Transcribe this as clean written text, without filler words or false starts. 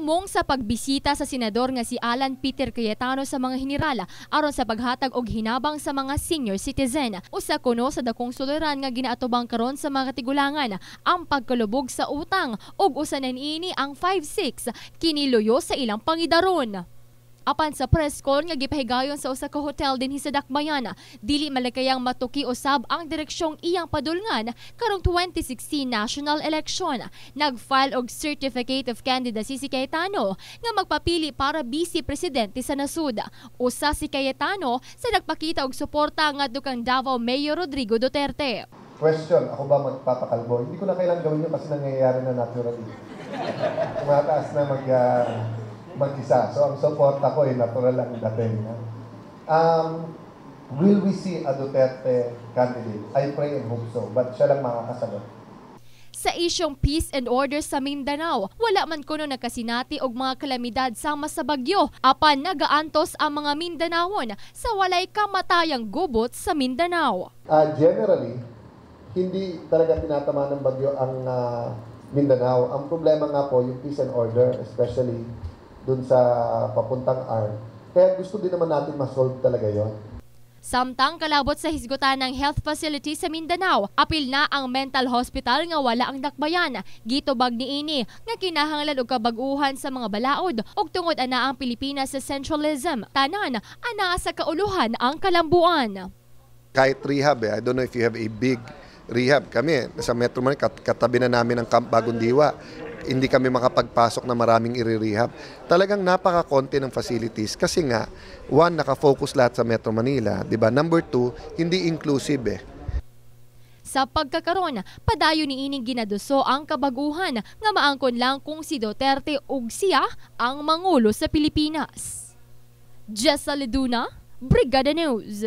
Sumong sa pagbisita sa senador nga si Alan Peter Cayetano sa mga henerala aron sa paghatag og hinabang sa mga senior citizen. Usa kuno sa dakong suliran nga ginaatubang karon sa mga tigulangan ang pagkalubog sa utang ug usa na niini ang 5-6 kiniluyo sa ilang pangidaron. Apan sa press con nga gipahigayon sa usa ka hotel dinhi sa Dakbayan, dili malakayang matuki usab ang direksyong iyang padulngan karong 2016 national election. Nag-file og certificate of candidacy si Cayetano nga magpapili para vice presidente sa nasud. Usa si Cayetano sa nagpakita og suporta ngadto kang Davao Mayor Rodrigo Duterte. Question, ako ba magpapakalbo? Hindi ko na kailangan gawin yun kasi nangyayari na naturally. Tumataas na mag-isa. So, ang support ko ay natural ang dating. Will we see a Duterte candidate? I pray and hope so. But siya lang makakasagot. Sa isyong peace and order sa Mindanao, wala man kuno nakasinati og mga kalamidad sama sa bagyo. Apan nagaantos ang mga Mindanaon sa walay kamatayang gubot sa Mindanao. Generally, hindi talaga tinatama ng bagyo ang Mindanao. Ang problema nga po, yung peace and order, especially dun sa papuntang ARM. Kaya gusto din naman natin ma-solve talaga yon. Samtang kalabot sa hisgutan ng health facility sa Mindanao, apil na ang mental hospital nga wala ang Dakbayan. Gitubag niini nga kinahanglan og kabag-uhan sa mga balaod ug tungod ana ang Pilipinas sa centralism. Tanan ana sa kauluhan ang kalambuan. Kahit rehab, I don't know if you have a big rehab. Kami sa Metro Manila, katabi na namin ang Camp Bagong Diwa. Hindi kami makapagpasok na maraming i-rehab. Talagang napaka-konti ng facilities kasi nga, one, nakafocus lahat sa Metro Manila. Diba? Number two, hindi inclusive Sa pagkakaroon, padayon niining ginaduso ang kabaguhan nga maangkon lang kung si Duterte ug siya ang mangulo sa Pilipinas. Jessa Leduna, Brigada News.